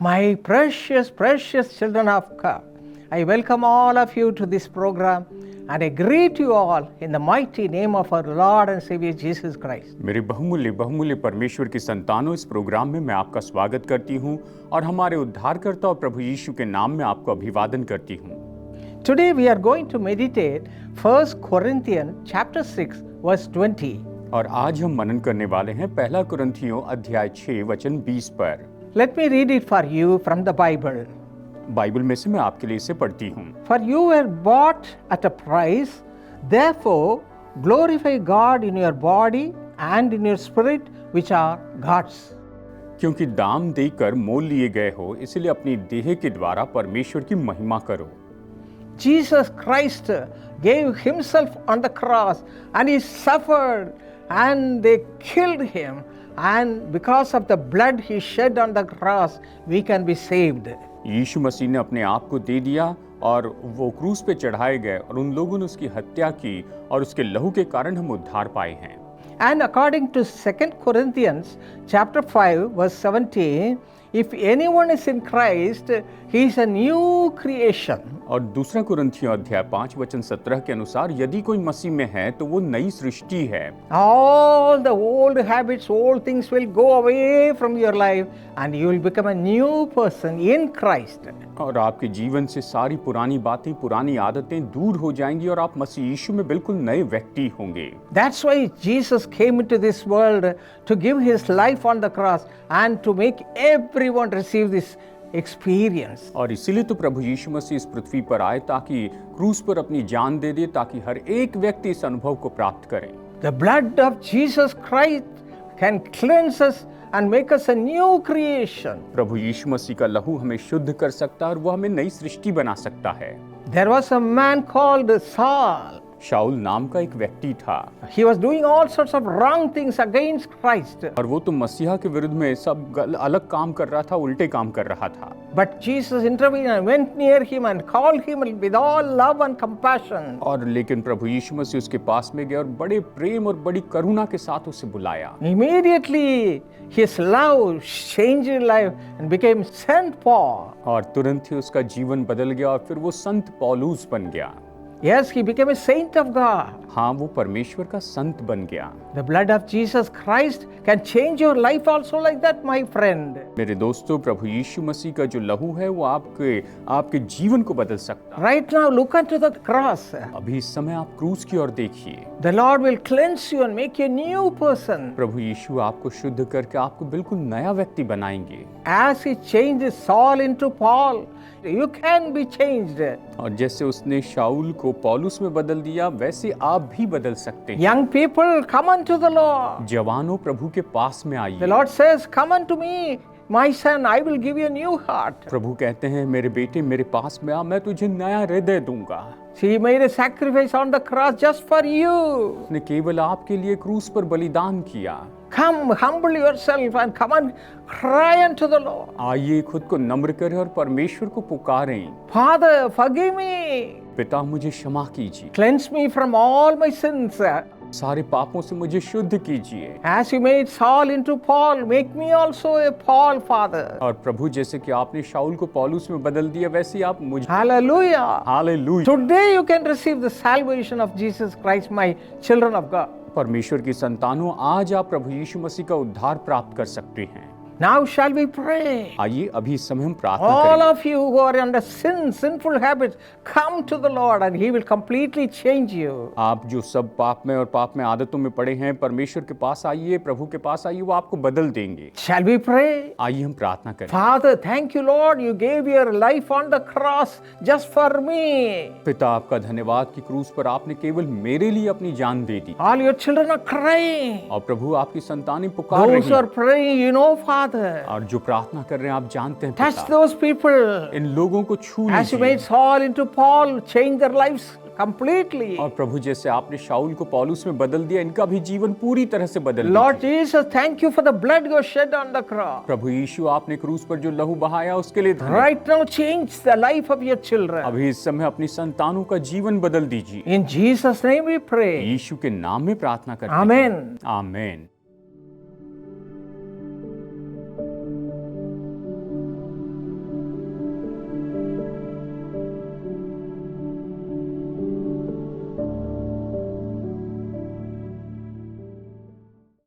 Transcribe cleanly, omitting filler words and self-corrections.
My precious, precious children of God, I welcome all of you to this program and I greet you all in the mighty name of our Lord and Savior Jesus Christ. मेरे बहुमूल्य परमेश्वर की संतानों, इस programme में मैं आपका स्वागत करती हूं और हमारे उद्धारकर्ता और प्रभु यीशु के नाम में आपको अभिवादन करती हूं। Today we are going to meditate 1 Corinthians chapter 6 verse 20. और आज हम मनन करने वाले हैं पहला कुरिन्थियों अध्याय 6 वचन 20 पर। Let me read it for you from the Bible. Bible में से मैं आपके लिए इसे पढ़ती हूँ। For you were bought at a price, therefore glorify God in your body and in your spirit which are God's. क्योंकि दाम देकर मोल लिए गए हो, इसलिए अपनी देह के द्वारा परमेश्वर की महिमा करो। Jesus Christ gave himself on the cross and he suffered and they killed him, and because of the blood he shed on the cross we can be saved. यीशु मसीह ने अपने आप को दे दिया और वो क्रूस पे चढ़ाए गए और उन लोगों ने उसकी हत्या की और उसके लहू के कारण हम उद्धार पाए हैं। And according to 2 Corinthians chapter 5 verse 17, if anyone is in Christ, he is a new creation. और दूसरा कुरिन्थियों अध्याय 5 वचन 17 के अनुसार यदि कोई मसीह में है तो वो नई सृष्टि है। All the old habits, old things will go away from your life and you will become a new person in Christ. और आपके जीवन से सारी पुरानी बातें, पुरानी आदतें दूर हो जाएंगी और आप मसीह यीशु में बिल्कुल नए व्यक्ति होंगे। That's why Jesus came into this world to give his life on the cross and to make everyone receive this experience. और इसीलिए तो प्रभु यीशु मसीह इस पृथ्वी पर आए ताकि क्रूस पर अपनी जान दे दे, ताकि हर एक व्यक्ति इस अनुभव को प्राप्त करे। The blood of Jesus Christ can cleanse us and make us a new creation. प्रभु यीशु मसीह का लहू हमें शुद्ध कर सकता है और वो हमें नई सृष्टि बना सकता है। There was a man called Saul. शाऊल नाम का एक व्यक्ति था। He was doing all sorts of wrong things against Christ. और वो तो मसीहा के विरुद्ध में सब अलग काम कर रहा था, उल्टे काम कर रहा था। But Jesus intervened and went near him and called him with all love and compassion. और लेकिन प्रभु यीशु मसीह उसके पास में गया और बड़े प्रेम और बड़ी करुणा के साथ उसे बुलाया। Immediately his love changed his life and became Saint Paul. और तुरंत ही उसका जीवन बदल गया और फिर वो संत पौलुस बन गया। Yes, he became a saint of God. हाँ, वो परमेश्वर का संत बन गया। The blood of Jesus Christ can change your life also like that, my friend. मेरे दोस्तों, प्रभु यीशु मसीह का जो लहू है वो आपके जीवन को बदल सकता है। Right now, look unto the cross. अभी इस समय आप क्रूस की ओर देखिए। The Lord will cleanse you and make you a new person. प्रभु यीशु आपको शुद्ध करके आपको बिल्कुल नया व्यक्ति बनाएंगे। As he changed Saul into Paul, you can be changed. और जैसे उसने शाऊल को पौलुस में बदल दिया, वैसे आप भी बदल सकते हैं। Young people, come unto the Lord. जवानों, प्रभु के पास में आइए। The Lord says, come unto me, my son, I will give you a new heart. प्रभु कहते हैं, मेरे बेटे मेरे पास में आ, मैं तुझे नया हृदय दूंगा। He made a sacrifice on the cross just for you. उसने केवल आपके लिए क्रूस पर बलिदान किया। Come, humble yourself and come and cry unto the Lord. आइए, खुद को नम्र करें और परमेश्वर को पुकारें। Father, forgive me. पिता, मुझे क्षमा कीजिए। Cleanse me from all my sins. सारे पापों से मुझे शुद्ध कीजिए। As you made Saul into Paul, make me also a Paul, Father. और प्रभु, जैसे कि आपने शाऊल को पौलुस में बदल दिया, वैसे ही आप मुझे। Hallelujah. Hallelujah. Today you can receive the salvation of Jesus Christ, my children of God. परमेश्वर की संतानों, आज आप प्रभु यीशु मसीह का उद्धार प्राप्त कर सकते हैं। Now shall we pray. आइए, अभी इस समय हम प्रार्थना All करें। of you who are under sinful habits, come to the Lord and He will completely change you. आप जो सब पाप में और पाप में आदतों में पड़े हैं, परमेश्वर के पास आइए, प्रभु के पास आइए, वो आपको बदल देंगे। Shall we pray? आइए हम प्रार्थना करें। Father, thank you, Lord, you gave your life on the cross just for me. पिता, आपका धन्यवाद कि क्रूस पर आपने केवल मेरे लिए अपनी जान दे दी। All your children are crying. और प्रभु, आपकी संतानें पुकार रही Those who are हैं। praying, you know, Father. और जो प्रार्थना कर रहे हैं, आप जानते हैं Touch पिता, those people. इन लोगों को छू As you लीजिए। made Saul into Paul, change their lives completely. और प्रभु, जैसे आपने शाऊल को पौलुस में बदल दिया, इनका भी जीवन पूरी तरह से बदल Lord दीजिए। Jesus, thank you for the blood you shed on the cross. प्रभु यीशु, आपने क्रूस पर जो लहू बहाया उसके लिए धन्यवाद। Right now, change the life of your children. अभी इस समय अपनी संतानों का जीवन बदल दीजिए। In Jesus' name we pray. यीशु के नाम में प्रार्थना करते हैं। Amen. आमीन।